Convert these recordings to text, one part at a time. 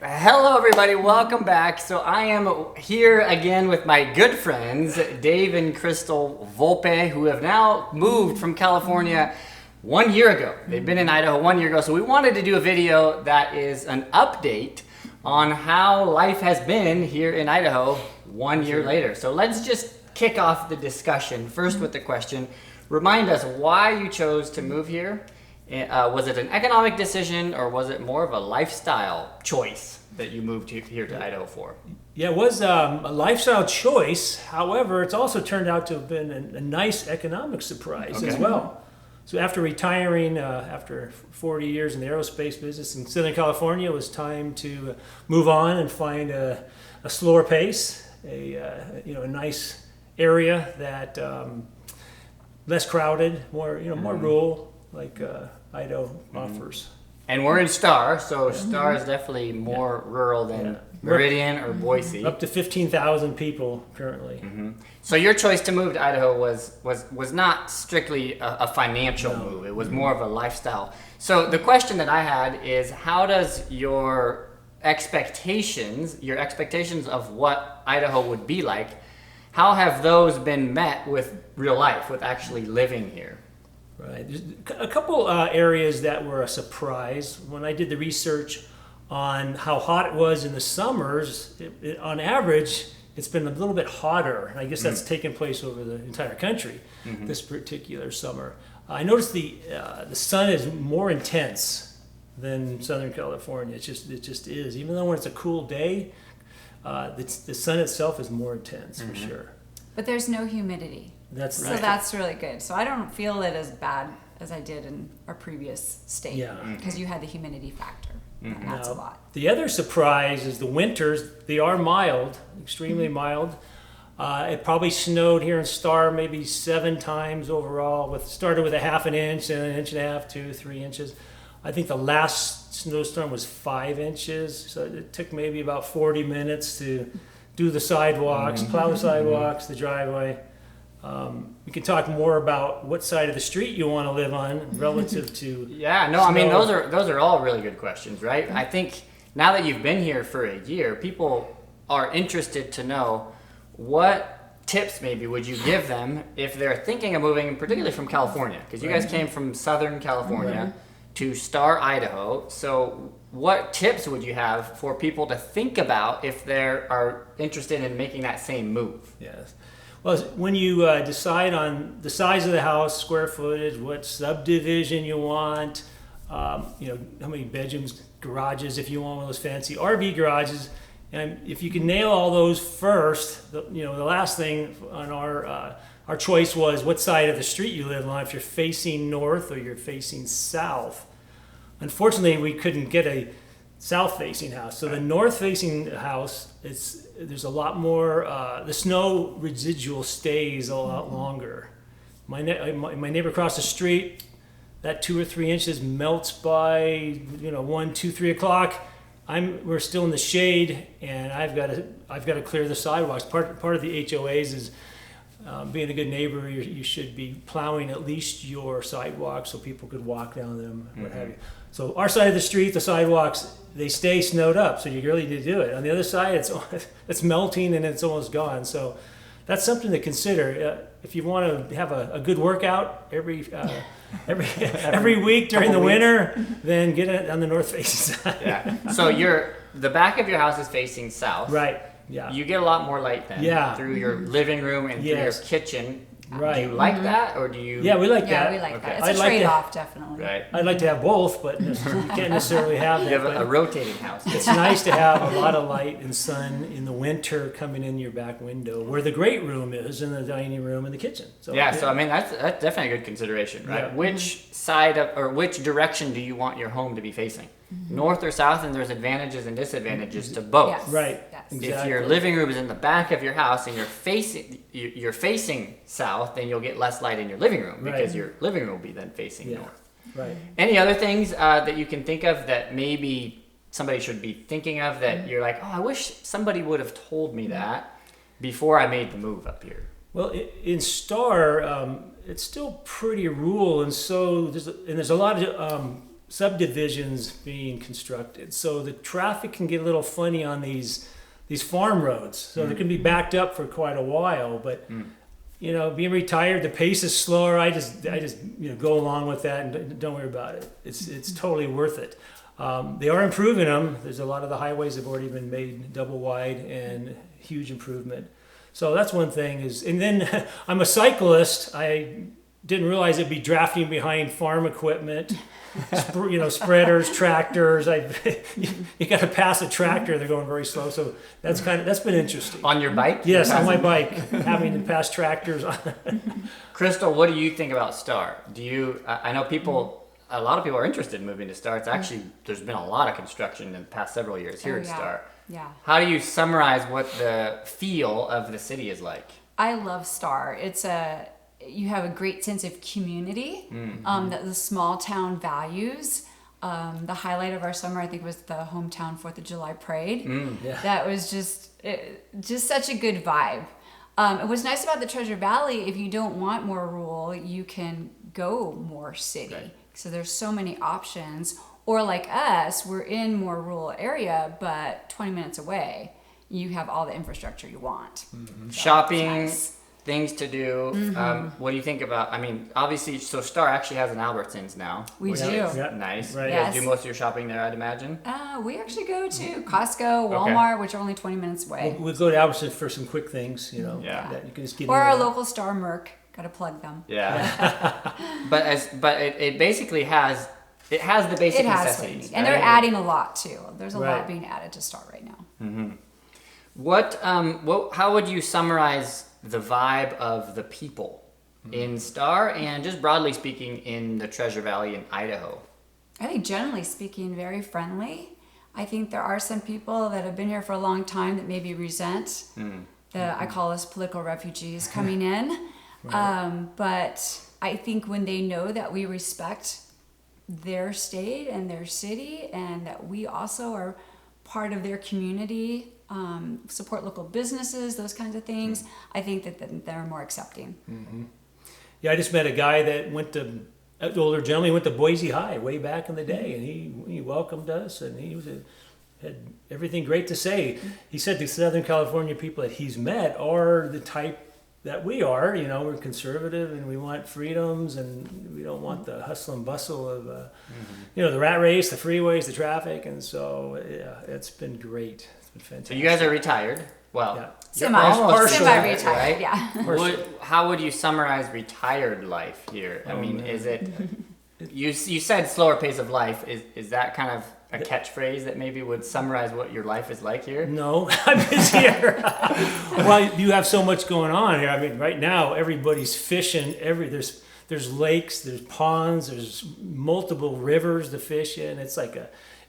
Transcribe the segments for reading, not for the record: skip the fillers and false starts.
Hello everybody, welcome back. So I am here again with my good friends, Dave and Crystal Volpe, who have now moved from California 1 year ago. They've been in Idaho 1 year ago. So we wanted to do a video that is an update on how life has been here in Idaho 1 year later. So let's just kick off the discussion first with the question. Remind us why you chose to move here. Was it an economic decision or was it more of a lifestyle choice that you moved here to Idaho for? Yeah, it was a lifestyle choice. However, it's also turned out to have been a nice economic surprise as well. So after retiring, after 40 years in the aerospace business in Southern California, it was time to move on and find a slower pace, a nice area that less crowded, more rural, like Idaho offers. And we're in Star, so Star is definitely more rural than Meridian or Boise. Up to 15,000 people currently. So your choice to move to Idaho was not strictly a financial move. It was more of a lifestyle. So the question that I had is, how does your expectations of what Idaho would be like, how have those been met with real life, with actually living here? Right. There's a couple areas that were a surprise. When I did the research on how hot it was in the summers, on average, it's been a little bit hotter. And I guess that's taken place over the entire country this particular summer. I noticed the sun is more intense than Southern California. It just is. Even though when it's a cool day, the sun itself is more intense for sure. But there's no humidity. That's So that's really good. So I don't feel it as bad as I did in our previous state. Yeah. Because you had the humidity factor. And that's a lot. The other surprise is the winters. They are mild, extremely mild. It probably snowed here in Star maybe 7 times overall. Started with a half an inch and an inch and a half, 2, 3 inches. I think the last snowstorm was 5 inches. So it took maybe about 40 minutes to do the sidewalks, plow the sidewalks, the driveway. We can talk more about what side of the street you want to live on relative to snow. I mean, those are all really good questions, right? I think now that you've been here for a year, people are interested to know what tips maybe would you give them if they're thinking of moving, particularly from California, because you guys came from Southern California to Star, Idaho. So what tips would you have for people to think about if they are interested in making that same move? Yes. Well, when you decide on the size of the house, square footage, what subdivision you want, how many bedrooms, garages, if you want one of those fancy RV garages, and if you can nail all those first, the last thing on our choice was what side of the street you live on, if you're facing north or you're facing south. Unfortunately, we couldn't get a south-facing house. So the north-facing house, there's a lot more. The snow residual stays a lot longer. My neighbor across the street, that 2 or 3 inches melts by 1, 2, 3 o'clock. We're still in the shade, and I've got to clear the sidewalks. Part of the HOAs is being a good neighbor. You should be plowing at least your sidewalks so people could walk down them, what have you. So our side of the street, the sidewalks, they stay snowed up, so you really need to do it. On the other side, it's melting and it's almost gone. So that's something to consider. If you want to have a good workout every week during the winter, then get it on the north facing side. Yeah. So the back of your house is facing south. Right. Yeah. You get a lot more light then. Yeah. Through your living room and through your kitchen. Right. Do you like that, or do you? Yeah, we like that. Yeah, we like that. It's I'd a like trade-off, definitely. Right. I'd like to have both, but you can't necessarily have that. You have a rotating house. It's nice to have a lot of light and sun in the winter coming in your back window, where the great room is, in the dining room and the kitchen. So So I mean that's definitely a good consideration, right? Yeah. Which side or which direction do you want your home to be facing? North or south? And there's advantages and disadvantages to both. Yes. Right. Yes. Exactly. If your living room is in the back of your house and you're facing south, then you'll get less light in your living room because your living room will be then facing north. Right. Any other things that you can think of that maybe somebody should be thinking of that you're like, oh, I wish somebody would have told me that before I made the move up here? Well, in Star, it's still pretty rural, and so there's a lot of subdivisions being constructed. So the traffic can get a little funny on these farm roads. So they can be backed up for quite a while, but you know, being retired, the pace is slower. I just go along with that and don't worry about it. It's totally worth it. They are improving them. There's a lot of the highways have already been made double wide and huge improvement. So that's one thing and then I'm a cyclist. I didn't realize it'd be drafting behind farm equipment, spreaders, tractors. You got to pass a tractor; they're going very slow. So that's been interesting. On your bike? Yes, on my bike, having to pass tractors. Crystal, what do you think about Star? I know a lot of people are interested in moving to Star. It's actually, there's been a lot of construction in the past several years here at Star. Yeah. How do you summarize what the feel of the city is like? I love Star. You have a great sense of community that the small town values. The highlight of our summer, I think, was the hometown 4th of July parade. That was just such a good vibe. And what's nice about the Treasure Valley, if you don't want more rural, you can go more city. Right. So there's so many options. Or like us, we're in more rural area, but 20 minutes away, you have all the infrastructure you want. So shopping, things to do. What do you think about, obviously, so Star actually has an Albertsons now. We do. Nice. Right. You guys do most of your shopping there, I'd imagine? We actually go to Costco, Walmart, which are only 20 minutes away. We'll go to Albertsons for some quick things, that you can just get or our local Star Merc. Got to plug them. Yeah. but it basically has the basic necessities. Right? And they're adding a lot too. There's a lot being added to Star right now. How would you summarize the vibe of the people in Star and just broadly speaking in the Treasure Valley in Idaho? I think generally speaking, very friendly. I think there are some people that have been here for a long time that maybe resent I call us political refugees coming in. But I think when they know that we respect their state and their city and that we also are part of their community, support local businesses, those kinds of things, I think that they're more accepting. Yeah, I just met a guy that an older gentleman, went to Boise High way back in the day, and he welcomed us, and he had everything great to say. He said the Southern California people that he's met are the type that we are. We're conservative and we want freedoms, and we don't want the hustle and bustle of the rat race, the freeways, the traffic. And so it's been great. It's been fantastic. So you guys are retired. Well, semi-retired, right? Yeah. How would you summarize retired life here? Is it? You said slower pace of life. Is that kind of a catchphrase that maybe would summarize what your life is like here? No, I'm busier. Well, you have so much going on here. Right now everybody's fishing. There's lakes, there's ponds, there's multiple rivers to fish in. It's like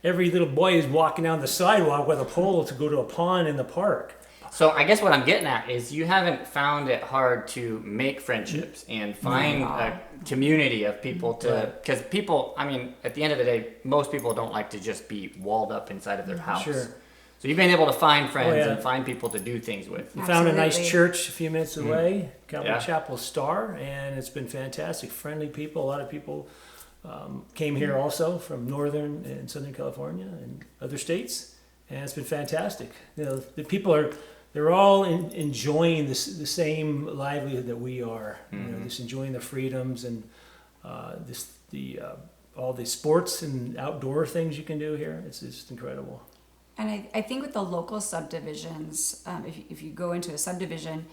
every little boy is walking down the sidewalk with a pole to go to a pond in the park. So I guess what I'm getting at is you haven't found it hard to make friendships and find a community of people because people, at the end of the day, most people don't like to just be walled up inside of their house. Sure. So you've been able to find friends and find people to do things with. We found a nice church a few minutes away, Calvary Chapel Star, and it's been fantastic. Friendly people. A lot of people came here also from Northern and Southern California and other states, and it's been fantastic. The people they're all enjoying the same livelihood that we are. Just enjoying the freedoms and all the sports and outdoor things you can do here. It's just incredible. And I think with the local subdivisions, if you go into a subdivision,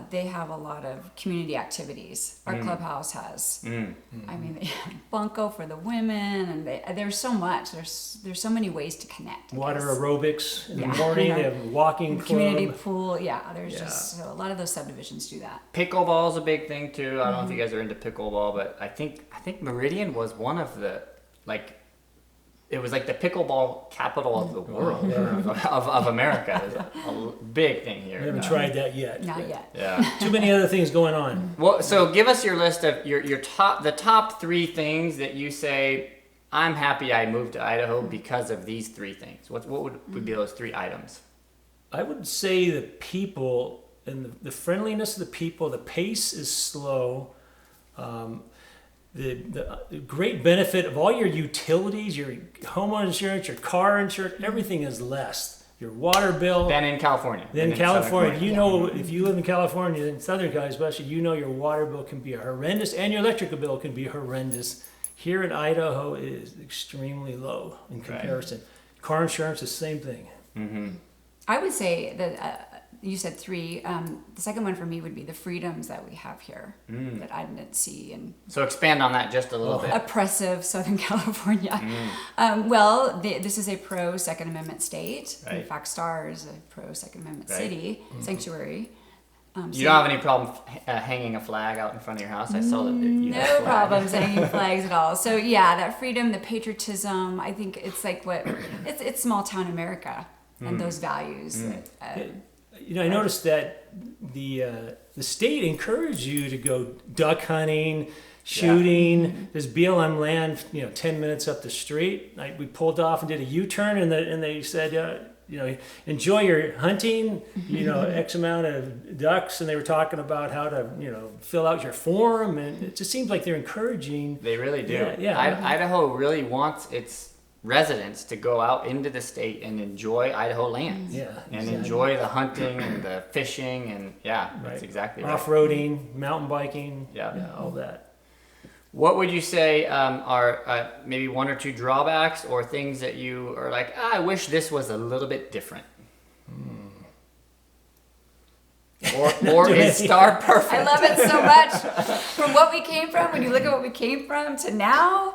they have a lot of community activities. Our clubhouse has. They have bunko for the women, and there's so much. There's so many ways to connect. Water aerobics in the morning. They have a walking club. Community pool. Just a lot of those subdivisions do that. Pickleball is a big thing too. I don't know if you guys are into pickleball, but I think Meridian was one of the it was like the pickleball capital of the world, of America. It's a big thing here. We haven't tried that yet. Not yet. Yeah. Too many other things going on. Well, so give us your list of the top 3 things that you say, I'm happy I moved to Idaho because of these 3 things. What would be those 3 items? I would say the people and the friendliness of the people. The pace is slow. the great benefit of all your utilities, your homeowner insurance, your car insurance, everything is less. Your water bill. Than in California. Then California, you know, if you live in California, in Southern California especially, you know your water bill can be horrendous and your electrical bill can be horrendous. Here in Idaho, it is extremely low in comparison. Right. Car insurance, the same thing. Mm-hmm. I would say that you said 3. The second one for me would be the freedoms that we have here that I didn't see. And so expand on that just a little bit. Oppressive Southern California. This is a pro Second Amendment state. Right. In fact, Star is a pro Second Amendment city, sanctuary. You don't have any problem hanging a flag out in front of your house? I saw that you had a No flag. problems hanging flags at all. So yeah, that freedom, the patriotism, I think it's like it's small town America and those values. You know, I noticed that the state encouraged you to go duck hunting, shooting. Yeah. There's BLM land, 10 minutes up the street. We pulled off and did a U-turn, and they said, enjoy your hunting. X amount of ducks, and they were talking about how to, fill out your form, and it just seems like they're encouraging. They really do. Yeah. Idaho really wants its residents to go out into the state and enjoy Idaho land. Yeah, and exactly. enjoy the hunting and the fishing and that's exactly right. Off-roading, mountain biking, yeah, all that. What would you say are maybe 1 or 2 drawbacks or things that you are like, I wish this was a little bit different? Or is Star perfect? I love it so much. From what we came from, when you look at what we came from to now,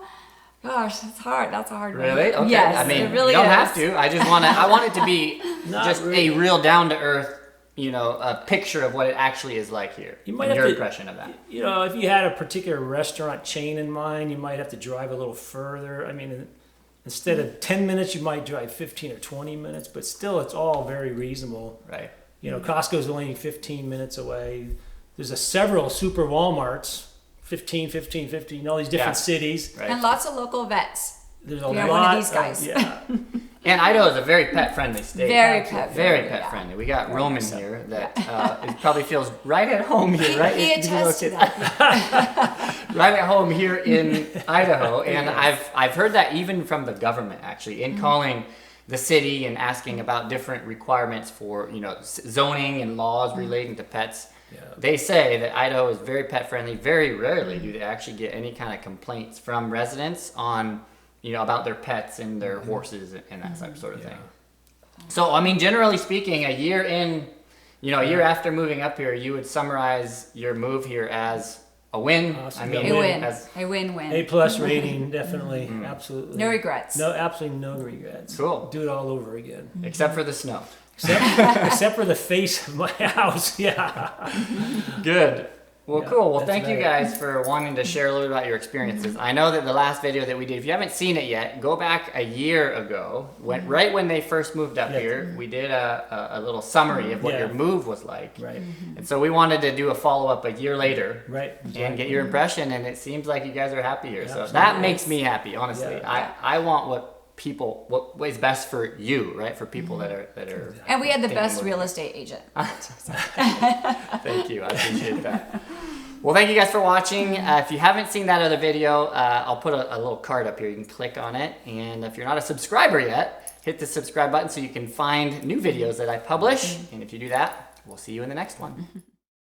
gosh, that's hard. That's a hard one. Really? Okay. Yes, I mean, it really you don't is. have to. I want it to be just really. a real down to earth, a picture of what it actually is like here. You might and have your to, impression of that. If you had a particular restaurant chain in mind, you might have to drive a little further. I mean, instead of 10 minutes, you might drive 15 or 20 minutes, but still, it's all very reasonable. Right. Costco's only 15 minutes away. There's several super Walmarts. 15, in all these different cities. Right. And lots of local vets. There's a We lot are one of these guys. And Idaho is a very pet-friendly state. Very pet friendly. We got Roman here that it probably feels right at home here, right? He attests to that. Right at home here in Idaho, and I've heard that even from the government actually in calling the city and asking about different requirements for zoning and laws relating to pets. Yeah. They say that Idaho is very pet friendly. Very rarely do they actually get any kind of complaints from residents on, about their pets and their horses and that sort of thing. So, I mean, generally speaking, a year in, a year after moving up here, you would summarize your move here as a win. Awesome. A win-win. A+ rating, definitely, absolutely. No regrets. No, absolutely no regrets. Cool. Do it all over again. Except for the snow. Except for the face of my house, Good. Well, cool. Well, that's thank you right. guys for wanting to share a little bit about your experiences. I know that the last video that we did, if you haven't seen it yet, go back a year ago, right when they first moved up here. We did a little summary of what your move was like. Right. And so we wanted to do a follow-up a year later. Right. And get your impression, and it seems like you guys are happy here. So Absolutely. that makes me happy, honestly. Yeah. I want what is best for you, right? For people that are And we had the thinking best about real estate agent. Thank you. I appreciate that. Well, thank you guys for watching. If you haven't seen that other video, I'll put a little card up here. You can click on it. And if you're not a subscriber yet, hit the subscribe button so you can find new videos that I publish. And if you do that, we'll see you in the next one.